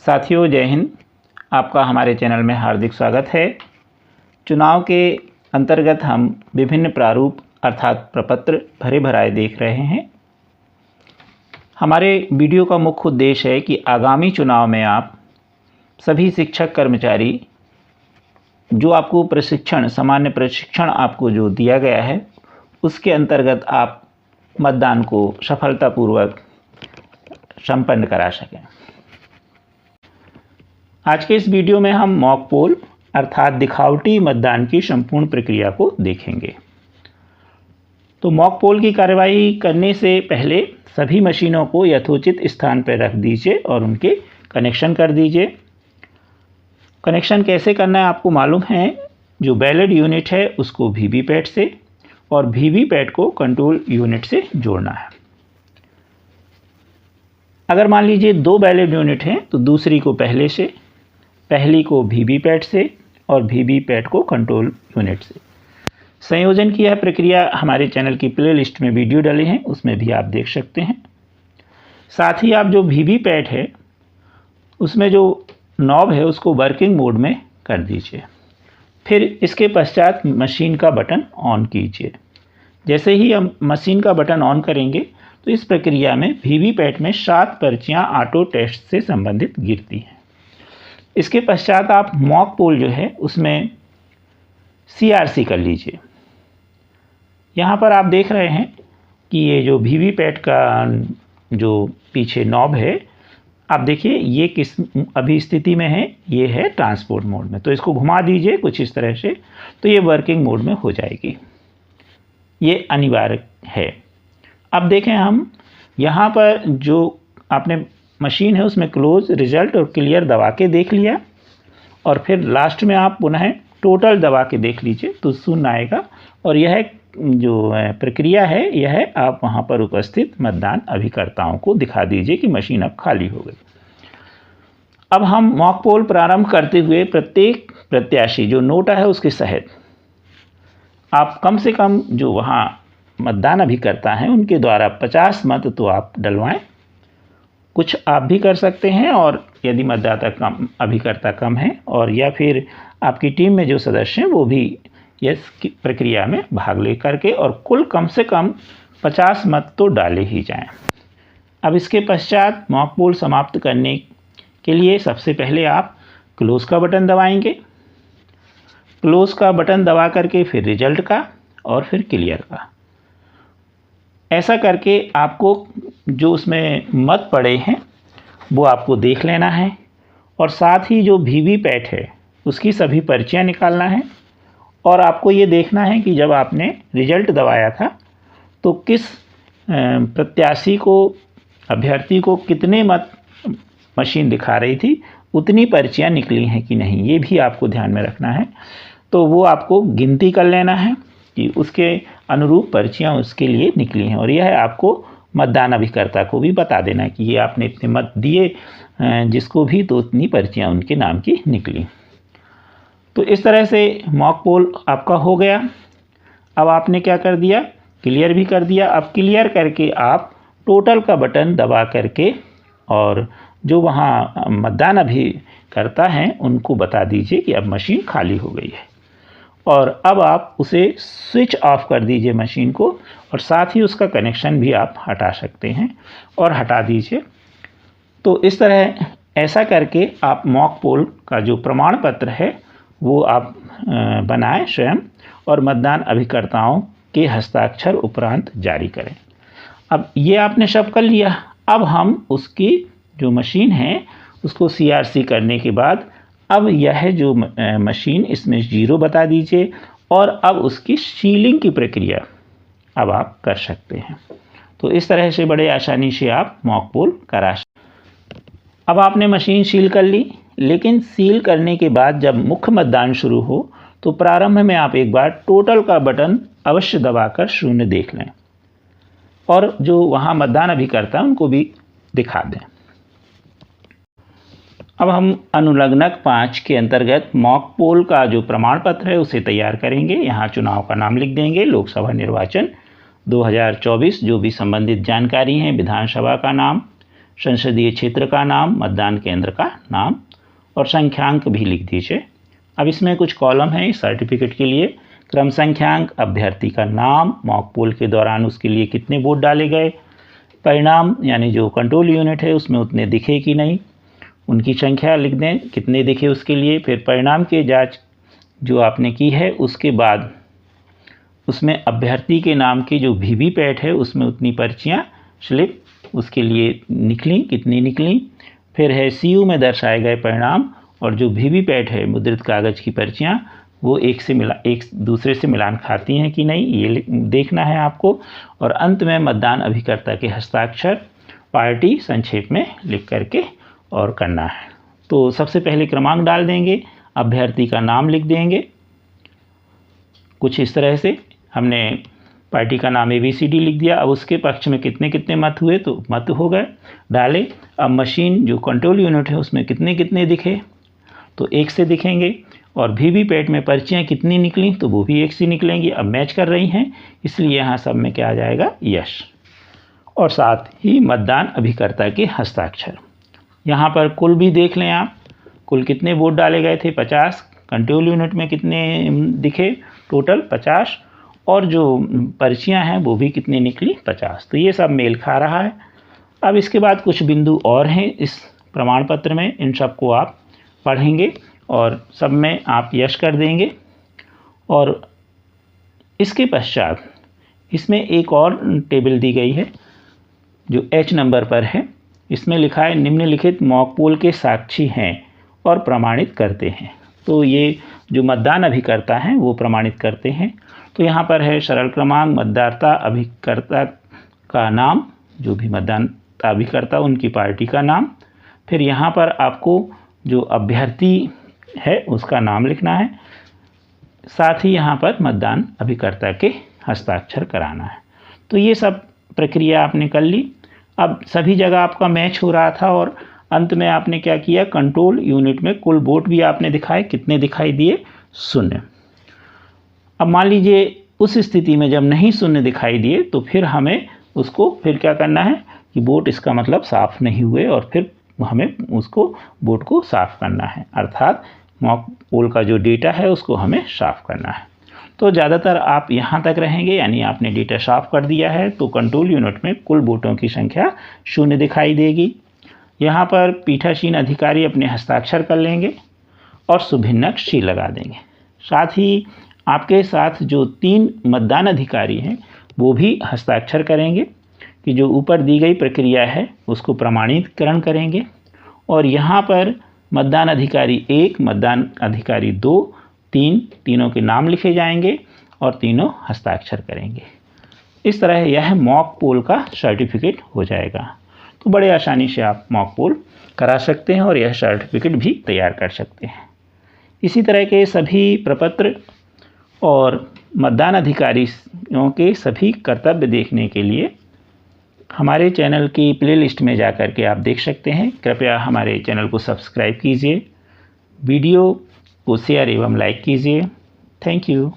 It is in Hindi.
साथियों, जय हिंद। आपका हमारे चैनल में हार्दिक स्वागत है। चुनाव के अंतर्गत हम विभिन्न प्रारूप अर्थात प्रपत्र भरे भराए देख रहे हैं। हमारे वीडियो का मुख्य उद्देश्य है कि आगामी चुनाव में आप सभी शिक्षक कर्मचारी जो आपको सामान्य प्रशिक्षण आपको जो दिया गया है, उसके अंतर्गत आप मतदान को सफलतापूर्वक संपन्न करा सकें। आज के इस वीडियो में हम मॉक पोल अर्थात दिखावटी मतदान की संपूर्ण प्रक्रिया को देखेंगे। तो मॉक पोल की कार्यवाही करने से पहले सभी मशीनों को यथोचित स्थान पर रख दीजिए और उनके कनेक्शन कर दीजिए। कनेक्शन कैसे करना है आपको मालूम है। जो बैलेट यूनिट है उसको वीवीपैट से और वीवीपैट को कंट्रोल यूनिट से जोड़ना है। अगर मान लीजिए 2 बैलेट यूनिट हैं तो दूसरी को पहली को वीवीपैट से और वीवीपैट को कंट्रोल यूनिट से। संयोजन की यह प्रक्रिया हमारे चैनल की प्लेलिस्ट में वीडियो डले हैं, उसमें भी आप देख सकते हैं। साथ ही आप जो वीवीपैट है उसमें जो नॉब है उसको वर्किंग मोड में कर दीजिए। फिर इसके पश्चात मशीन का बटन ऑन कीजिए। जैसे ही हम मशीन का बटन ऑन करेंगे तो इस प्रक्रिया में वीवीपैट में 7 पर्चियाँ ऑटो टेस्ट से संबंधित गिरती हैं। इसके पश्चात आप मॉक पोल जो है उसमें सीआरसी कर लीजिए। यहाँ पर आप देख रहे हैं कि ये जो वीवीपैट का जो पीछे नॉब है, आप देखिए ये किस अभी स्थिति में है, ये है ट्रांसपोर्ट मोड में। तो इसको घुमा दीजिए कुछ इस तरह से, तो ये वर्किंग मोड में हो जाएगी। ये अनिवार्य है। अब देखें हम यहाँ पर जो आपने मशीन है उसमें क्लोज, रिजल्ट और क्लियर दबा के देख लिया और फिर लास्ट में आप पुनः टोटल दबा के देख लीजिए तो शून्य आएगा। और यह जो प्रक्रिया है यह आप वहाँ पर उपस्थित मतदान अभिकर्ताओं को दिखा दीजिए कि मशीन अब खाली हो गई। अब हम मॉक पोल प्रारंभ करते हुए प्रत्येक प्रत्याशी जो नोटा है उसके सहित आप कम से कम जो वहाँ मतदान अभिकर्ता हैं उनके द्वारा 50 मत तो आप डलवाएं। कुछ आप भी कर सकते हैं, और यदि मतदाता अभिकर्ता कम है और या फिर आपकी टीम में जो सदस्य हैं वो भी इस प्रक्रिया में भाग ले करके और कुल कम से कम 50 मत तो डाले ही जाएं। अब इसके पश्चात मॉक पोल समाप्त करने के लिए सबसे पहले आप क्लोज का बटन दबाएंगे। क्लोज का बटन दबा करके फिर रिजल्ट का और फिर क्लियर का। ऐसा करके आपको जो उसमें मत पड़े हैं वो आपको देख लेना है, और साथ ही जो वीवीपैट है उसकी सभी पर्चियाँ निकालना है। और आपको ये देखना है कि जब आपने रिजल्ट दबाया था तो किस प्रत्याशी को, अभ्यर्थी को कितने मत मशीन दिखा रही थी, उतनी पर्चियाँ निकली हैं कि नहीं, ये भी आपको ध्यान में रखना है। तो वो आपको गिनती कर लेना है कि उसके अनुरूप पर्चियाँ उसके लिए निकली हैं, और यह आपको मतदान अभिकर्ता को भी बता देना कि ये आपने इतने मत दिए जिसको भी, तो उतनी पर्चियाँ उनके नाम की निकली। तो इस तरह से मॉक पोल आपका हो गया। अब आपने क्या कर दिया, क्लियर भी कर दिया। अब क्लियर करके आप टोटल का बटन दबा करके और जो वहाँ मतदान अभिकर्ता हैं उनको बता दीजिए कि अब मशीन खाली हो गई है, और अब आप उसे स्विच ऑफ कर दीजिए मशीन को, और साथ ही उसका कनेक्शन भी आप हटा सकते हैं और हटा दीजिए। तो इस तरह ऐसा करके आप मॉक पोल का जो प्रमाण पत्र है वो आप बनाएं स्वयं, और मतदान अभिकर्ताओं के हस्ताक्षर उपरांत जारी करें। अब ये आपने सब कर लिया। अब हम उसकी जो मशीन है उसको सीआरसी करने के बाद अब यह जो मशीन इसमें 0 बता दीजिए, और अब उसकी सीलिंग की प्रक्रिया अब आप कर सकते हैं। तो इस तरह से बड़े आसानी से आप मॉक पोल करा सकते। अब आपने मशीन सील कर ली, लेकिन सील करने के बाद जब मुख्य मतदान शुरू हो तो प्रारंभ में आप एक बार टोटल का बटन अवश्य दबाकर शून्य देख लें, और जो वहाँ मतदान अभिकर्ता उनको भी दिखा दें। अब हम अनुलग्नक 5 के अंतर्गत मॉक पोल का जो प्रमाण पत्र है उसे तैयार करेंगे। यहाँ चुनाव का नाम लिख देंगे, लोकसभा निर्वाचन 2024, जो भी संबंधित जानकारी है, विधानसभा का नाम, संसदीय क्षेत्र का नाम, मतदान केंद्र का नाम और संख्यांक भी लिख दीजिए। अब इसमें कुछ कॉलम हैं इस सर्टिफिकेट के लिए। क्रम संख्यांक, अभ्यर्थी का नाम, मॉक पोल के दौरान उसके लिए कितने वोट डाले गए, परिणाम यानी जो कंट्रोल यूनिट है उसमें उतने दिखे कि नहीं, उनकी संख्या लिख दें कितने दिखे उसके लिए। फिर परिणाम की जांच जो आपने की है उसके बाद उसमें अभ्यर्थी के नाम की जो वीवीपैट है उसमें उतनी पर्चियाँ स्लिप उसके लिए निकली, कितनी निकली। फिर है सीयू में दर्शाए गए परिणाम और जो वीवीपैट है मुद्रित कागज़ की पर्चियाँ वो एक दूसरे से मिलान खाती हैं कि नहीं, ये देखना है आपको। और अंत में मतदान अभिकर्ता के हस्ताक्षर पार्टी संक्षेप में लिख करके और करना है। तो सबसे पहले क्रमांक डाल देंगे, अभ्यर्थी का नाम लिख देंगे कुछ इस तरह से। हमने पार्टी का नाम ABCD लिख दिया। अब उसके पक्ष में कितने कितने मत हुए तो मत हो गए डाले। अब मशीन जो कंट्रोल यूनिट है उसमें कितने कितने दिखे तो 1 से दिखेंगे और वीवीपैट में पर्चियाँ कितनी निकली तो वो भी 1 से निकलेंगी। अब मैच कर रही हैं इसलिए यहाँ सब में क्या आ जाएगा, यश। और साथ ही मतदान अभिकर्ता के हस्ताक्षर। यहाँ पर कुल भी देख लें आप, कुल कितने वोट डाले गए थे 50, कंट्रोल यूनिट में कितने दिखे टोटल 50 और जो पर्चियाँ हैं वो भी कितनी निकली 50। तो ये सब मेल खा रहा है। अब इसके बाद कुछ बिंदु और हैं इस प्रमाण पत्र में, इन सबको आप पढ़ेंगे और सब में आप यश कर देंगे। और इसके पश्चात इसमें एक और टेबल दी गई है जो H नंबर पर है। इसमें लिखा है निम्नलिखित मॉक पोल के साक्षी हैं और प्रमाणित करते हैं। तो ये जो मतदान अभिकर्ता हैं वो प्रमाणित करते हैं। तो यहाँ पर है सरल क्रमांक, मतदाता अभिकर्ता का नाम, जो भी मतदान अभिकर्ता उनकी पार्टी का नाम। फिर यहाँ पर आपको जो अभ्यर्थी है उसका नाम लिखना है, साथ ही यहाँ पर मतदान अभिकर्ता के हस्ताक्षर कराना है। तो ये सब प्रक्रिया आपने कर ली। अब सभी जगह आपका मैच हो रहा था और अंत में आपने क्या किया, कंट्रोल यूनिट में कुल वोट भी आपने दिखाए, कितने दिखाई दिए, 0। अब मान लीजिए उस स्थिति में जब नहीं 0 दिखाई दिए तो फिर हमें उसको फिर क्या करना है कि वोट इसका मतलब साफ़ नहीं हुए और फिर हमें उसको वोट को साफ़ करना है, अर्थात मॉक पोल का जो डेटा है उसको हमें साफ़ करना है। तो ज़्यादातर आप यहाँ तक रहेंगे, यानी आपने डेटा साफ़ कर दिया है तो कंट्रोल यूनिट में कुल वोटों की संख्या 0 दिखाई देगी। यहाँ पर पीठासीन अधिकारी अपने हस्ताक्षर कर लेंगे और शुभिन्नक सी लगा देंगे। साथ ही आपके साथ जो 3 मतदान अधिकारी हैं वो भी हस्ताक्षर करेंगे कि जो ऊपर दी गई प्रक्रिया है उसको प्रमाणीकरण करेंगे। और यहाँ पर मतदान अधिकारी 1, मतदान अधिकारी 2, 3, तीनों के नाम लिखे जाएंगे और तीनों हस्ताक्षर करेंगे। इस तरह यह मॉक पोल का सर्टिफिकेट हो जाएगा। तो बड़े आसानी से आप मॉक पोल करा सकते हैं और यह सर्टिफिकेट भी तैयार कर सकते हैं। इसी तरह के सभी प्रपत्र और मतदान अधिकारियों के सभी कर्तव्य देखने के लिए हमारे चैनल की प्लेलिस्ट में जाकर के आप देख सकते हैं। कृपया हमारे चैनल को सब्सक्राइब कीजिए, वीडियो को शेयर एवं लाइक कीजिए। Thank you.